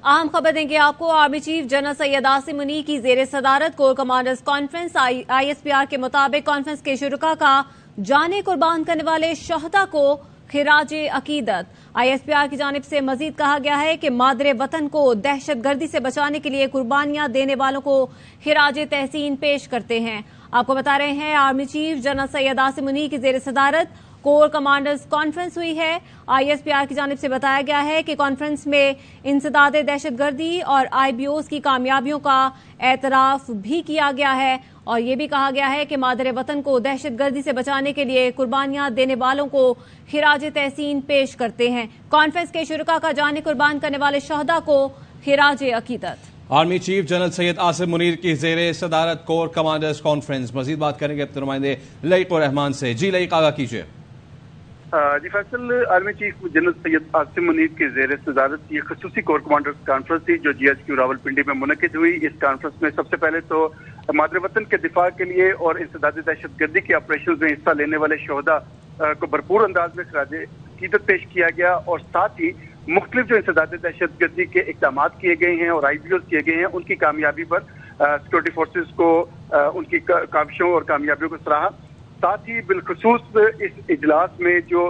अहम खबर देंगे आपको। Army chief general Syed Asim Munir की जेर सदारत कोर कमांडर्स कॉन्फ्रेंस। ISPR के मुताबिक कॉन्फ्रेंस के शुरका का जाने कुर्बान करने वाले शहदा को खिराज अकीदत। ISPR की जानिब से मजीद कहा गया है कि मादरे वतन को दहशत गर्दी से बचाने के लिए कुर्बानियां देने वालों को खिराज तहसीन पेश करते हैं। आपको बता रहे हैं army chief general Syed Asim Munir की जेर सदारत कोर कमांडर्स कॉन्फ्रेंस हुई है। ISPR की जानिब से बताया गया है कि कॉन्फ्रेंस में इंसदाद दहशतगर्दी और IBOs की कामयाबियों का एतराफ भी किया गया है और ये भी कहा गया है कि मादरे वतन को दहशतगर्दी से बचाने के लिए कुर्बानियां देने वालों को खिराज तहसीन पेश करते हैं। कॉन्फ्रेंस के शुरका का जाने कुर्बान करने वाले शहदा को खिराज अकीदत। Army chief general Syed Asim Munir की जेर सदारत कोर कमांडर्स कॉन्फ्रेंस। मजीद बात करेंगे अपने नुमाइंदे लईक रहमान से। जी लईक, आगाह कीजिए। जी Faisal, army chief general Syed Asim Munir की जेर सदारत ये खसूसी कोर कमांडर्स कॉन्फ्रेंस थी जो GHQ रावलपिंडी में मुनक़िद हुई। इस कॉन्फ्रेंस में सबसे पहले तो मादरे वतन के दिफा के लिए और इंसदाद दहशतगर्दी के ऑपरेशन में हिस्सा लेने वाले शहदा को भरपूर अंदाज में खिराज अकीदत पेश किया गया और साथ ही मुख्तलिफ जो इंसदाद दहशतगर्दी के इक़दाम किए गए हैं और IBOs किए गए हैं उनकी कामयाबी पर सिक्योरिटी फोर्सेज को उनकी काविशों और कामयाबियों को सराहा। साथ ही बिलखसूस इस इजलास में जो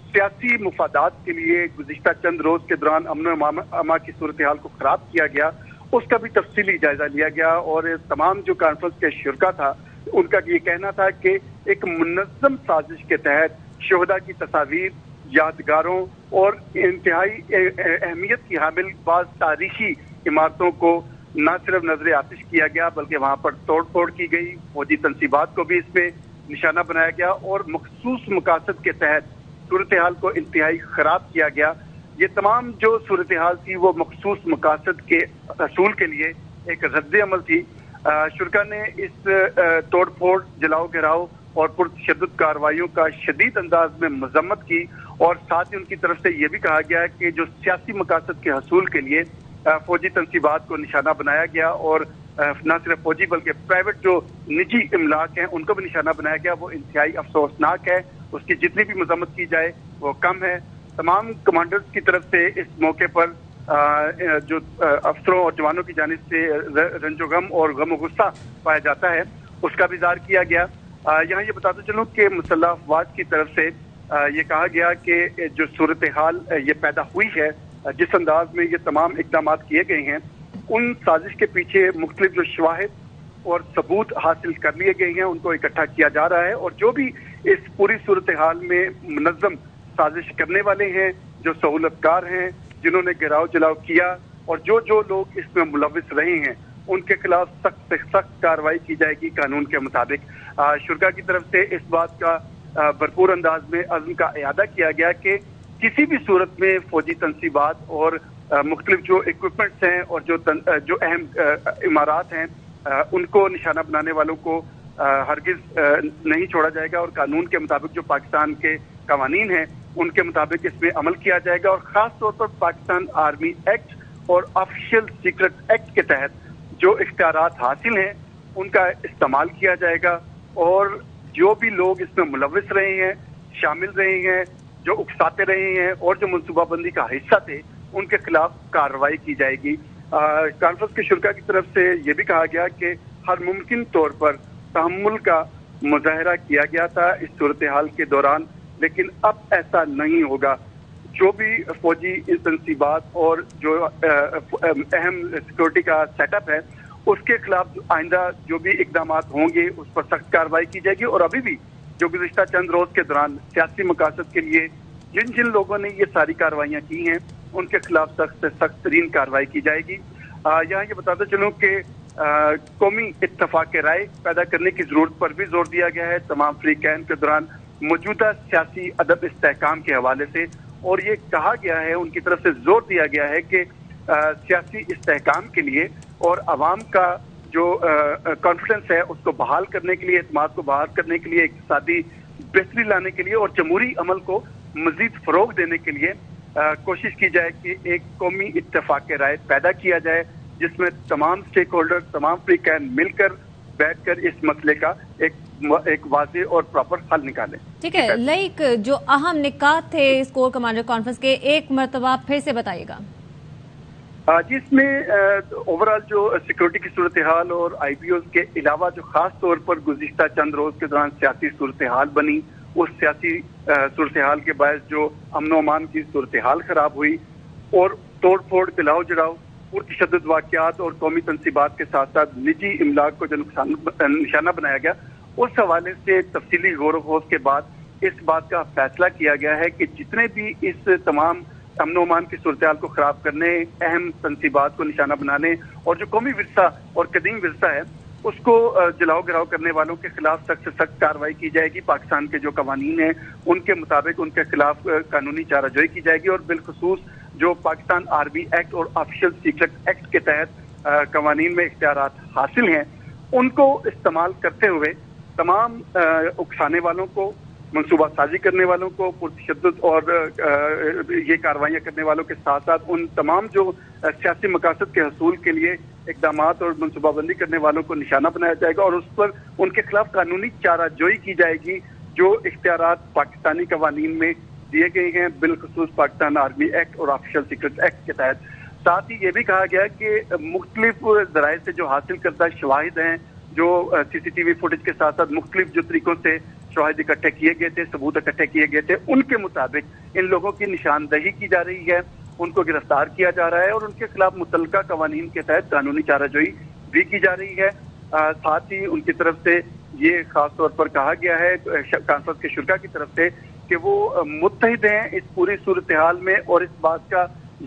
सियासी मुफादात के लिए गुज़िश्ता चंद रोज के दौरान अमन अमा की सूरत हाल को खराब किया गया उसका भी तफसीली जायजा लिया गया और तमाम जो कॉन्फ्रेंस के शुरका था उनका ये कहना था कि एक मुनज़्ज़म साजिश के तहत शहदा की तस्वीर, यादगारों और इंतहाई अहमियत की हामिल बाज़ तारीखी इमारतों को न सिर्फ नजर आतिश किया गया बल्कि वहाँ पर तोड़ फोड़ की गई। फौजी तनसीबात को भी इसमें निशाना बनाया गया और मखसूस मकासद के तहत सूरत हाल को इंतहाई खराब किया गया। ये तमाम जो सूरत हाल थी वो मखसूस मकासद के असूल के लिए एक रद्द अमल थी। शुरका ने इस तोड़ फोड़, जलाओ गिराओ और पुरतशद्दुद कार्रवाइयों का शदीद अंदाज में मजम्मत की और साथ ही उनकी तरफ से ये भी कहा गया कि जो सियासी मकासद के हसूल के लिए फौजी तनसीबात को निशाना बनाया गया और न सिर्फ फौजी बल्कि प्राइवेट जो निजी इमलाक हैं उनको भी निशाना बनाया गया, वो इंतहाई अफसोसनाक है। उसकी जितनी भी मजम्मत की जाए वो कम है। तमाम कमांडर्स की तरफ से इस मौके पर जो अफसरों और जवानों की जानिब से रंजो गम और गम गुस्सा पाया जाता है उसका भी इज़हार किया गया। यहाँ ये बताते चलूँ कि मुसल्लह अफवाज की तरफ से ये कहा गया कि जो सूरत हाल ये पैदा हुई है, जिस अंदाज में ये तमाम इक़दाम किए गए हैं उन साजिश के पीछे मुख्तलिफ जो शवाहिद और सबूत हासिल कर लिए गए हैं उनको इकट्ठा किया जा रहा है और जो भी इस पूरी सूरत हाल में मुनज़्ज़म साजिश करने वाले हैं, जो सहूलतकार हैं, जिन्होंने गिराव जलाव किया और जो जो लोग इसमें मुलविस रहे हैं उनके खिलाफ सख्त से सख्त कार्रवाई की जाएगी कानून के मुताबिक। शुरका की तरफ से इस बात का भरपूर अंदाज में अज़्म का इयादा किया गया कि किसी भी सूरत में फौजी तनसीबात और मुख्तलिफ जो इक्विपमेंट्स हैं और जो अहम इमारात हैं उनको निशाना बनाने वालों को हरगिज नहीं छोड़ा जाएगा और कानून के मुताबिक जो पाकिस्तान के कवानीन हैं उनके मुताबिक इसमें अमल किया जाएगा और ख़ास तौर पर पाकिस्तान आर्मी एक्ट और ऑफिशियल सीक्रेट एक्ट के तहत जो इख्तियारात हासिल हैं उनका इस्तेमाल किया जाएगा और जो भी लोग इसमें मुलविस रहे हैं, शामिल रहे हैं, जो उकसाते रहे हैं और जो मनसूबाबंदी का हिस्सा थे उनके खिलाफ कार्रवाई की जाएगी। कॉन्फ्रेंस के शुरका की तरफ से ये भी कहा गया कि हर मुमकिन तौर पर तहम्मुल का मुजाहरा किया गया था इस सूरत हाल के दौरान, लेकिन अब ऐसा नहीं होगा। जो भी फौजी तनसीबात और जो अहम सिक्योरिटी का सेटअप है उसके खिलाफ आइंदा जो भी इकदाम होंगे उस पर सख्त कार्रवाई की जाएगी और अभी भी जो गुज़िश्ता चंद रोज के दौरान सियासी मकासद के लिए जिन जिन लोगों ने ये सारी कार्रवाइयाँ की हैं उनके खिलाफ सख्त से सख्त तरीन कार्रवाई की जाएगी। यहाँ ये बताते चलूँ कि कौमी इत्तफाक राय पैदा करने की जरूरत पर भी जोर दिया गया है तमाम फ्रीकैन के दौरान मौजूदा सियासी अदब इस्तेहकाम के हवाले से और ये कहा गया है, उनकी तरफ से जोर दिया गया है कि सियासी इस्तेहकाम के लिए और आवाम का जो कॉन्फिडेंस है उसको बहाल करने के लिए, एतमाद को बहाल करने के लिए, इक़्तिसादी बेहतरी लाने के लिए और जमहूरी अमल को मजीद फरोग देने के लिए कोशिश की जाए कि एक कौमी इत्तेफाक राय पैदा किया जाए जिसमें तमाम स्टेक होल्डर, तमाम फ्रीकैन मिलकर बैठकर इस मसले का एक वाज़ेह और प्रॉपर हल निकालें। ठीक है लाइक जो अहम निकात थे इस कोर कमांडर कॉन्फ्रेंस के एक मरतबा फिर से बताइएगा। जिसमें ओवरऑल जो सिक्योरिटी की सूरत हाल और IPOs के अलावा जो खास तौर पर गुज़िश्ता चंद रोज के दौरान सियासी सूरत हाल बनी, उस सियासी सूरत हाल के बायस जो अमन अमान की सूरत हाल खराब हुई और तोड़ फोड़ पिलाओ जड़ाओ पुरतशद्दुद वाक़यात और कौमी तनसीबात के साथ साथ निजी इमलाक को जो निशाना बनाया गया, उस हवाले से तफसीली गौर व के बाद इस बात का फैसला किया गया है कि जितने भी इस तमाम अमन अमान की सूरत हाल को खराब करने, अहम तनसीबात को निशाना बनाने और जो कौमी विरसा और कदीम विरसा है उसको जलाओ गिराओ करने वालों के खिलाफ सख्त से सख्त कार्रवाई की जाएगी। पाकिस्तान के जो कवानीन हैं उनके मुताबिक उनके खिलाफ कानूनी चाराजोई की जाएगी और बिलखुसूस जो पाकिस्तान आर्मी एक्ट और ऑफिशियल सीक्रेट एक्ट के तहत कवानीन में इख्तियारात हासिल हैं, उनको इस्तेमाल करते हुए तमाम उकसाने वालों को, मनसूबा साजी करने वालों को, पुरतशद्दुद और ये कार्रवाइयाँ करने वालों के साथ साथ उन तमाम जो सियासी मकासद के हसूल के लिए इक़दामात और मनसूबाबंदी करने वालों को निशाना बनाया जाएगा और उस पर उनके खिलाफ कानूनी चाराजोई की जाएगी जो इख्तियारात पाकिस्तानी कवानीन में दिए गए हैं, बिलखुसूस पाकिस्तान आर्मी एक्ट और ऑफिशियल सीक्रेट एक्ट के तहत। साथ ही ये भी कहा गया कि मुख्तलिफ ज़राए से जो हासिल करदा शवाहिद हैं, जो CCTV फुटेज के साथ साथ मुख्तलिफ जो तरीकों से शवाहिद इकट्ठे किए गए थे, सबूत इकट्ठे किए गए थे, उनके मुताबिक इन लोगों की निशानदही की जा रही है, उनको गिरफ्तार किया जा रहा है और उनके खिलाफ मुतल्लका कवानीन के तहत कानूनी चाराजोई भी की जा रही है। साथ ही उनकी तरफ से ये खास तौर पर कहा गया है कॉन्फ्रेंस के शुरा की तरफ से कि वो मुत्तहिद हैं इस पूरी सूरत हाल में और इस बात का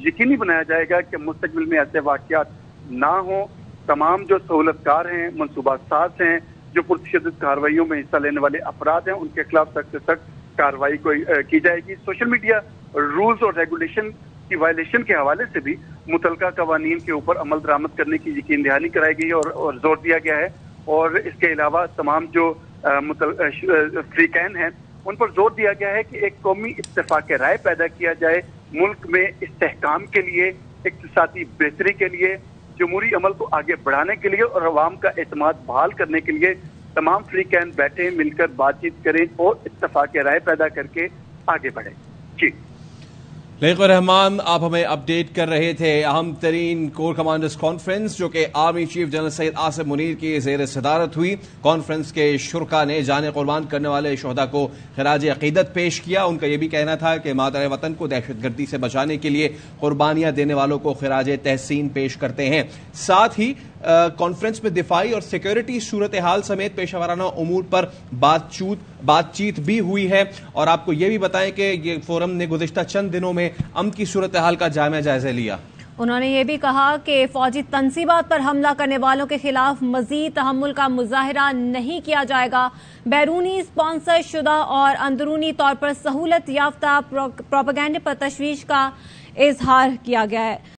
यकीनी बनाया जाएगा कि मुस्तकबिल में ऐसे वाक़यात ना हो। तमाम जो सहूलतकार हैं, मनसूबा साज हैं, जो पुरतशद्दुद कार्रवाइयों में हिस्सा लेने वाले अफराद हैं, उनके खिलाफ सख्त से सख्त कार्रवाई की जाएगी। सोशल मीडिया रूल्स और रेगुलेशन की वायलेशन के हवाले से भी मुतल्लका कवानीन के ऊपर अमल दरामद करने की यकीन दहानी कराई गई है और जोर दिया गया है और इसके अलावा तमाम जो फ्रीकैन हैं उन पर जोर दिया गया है कि एक कौमी इत्तेफाक राय पैदा किया जाए मुल्क में इस्तेहकाम के लिए, इक्तिसादी बेहतरी के लिए, जमहूरी अमल को आगे बढ़ाने के लिए और अवाम का एतमाद बहाल करने के लिए तमाम फ्रीकैन बैठे मिलकर बातचीत करें और इत्तेफाक राय पैदा करके आगे बढ़े। जी लईक रहमान, आप हमें अपडेट कर रहे थे अहम तरीन कोर कमांडर्स कॉन्फ्रेंस जो कि army chief general Syed Asim Munir की ज़ेर सदारत हुई। कॉन्फ्रेंस के शुरका ने जाने कुर्बान करने वाले शहदा को खिराज अकीदत पेश किया। उनका यह भी कहना था कि मादर वतन को दहशतगर्दी से बचाने के लिए कुर्बानियां देने वालों को खिराज तहसीन पेश करते हैं। साथ ही कॉन्फ्रेंस में दिफाई और सिक्योरिटी सूरत हाल समेत पेशावराना उमूर पर बातचीत भी हुई है और आपको ये भी बताएं कि ये फोरम ने गुज़िश्ता चंद दिनों में अमन की सूरत हाल का जायजा लिया। उन्होंने ये भी कहा कि फौजी तनसीबात पर हमला करने वालों के खिलाफ मजीद तहम्मुल का मुजाहिरा नहीं किया जाएगा। बैरूनी स्पॉन्सर शुदा और अंदरूनी तौर पर सहूलत याफ्ता प्रोपेगेंडे पर तशवीश का इजहार किया गया है।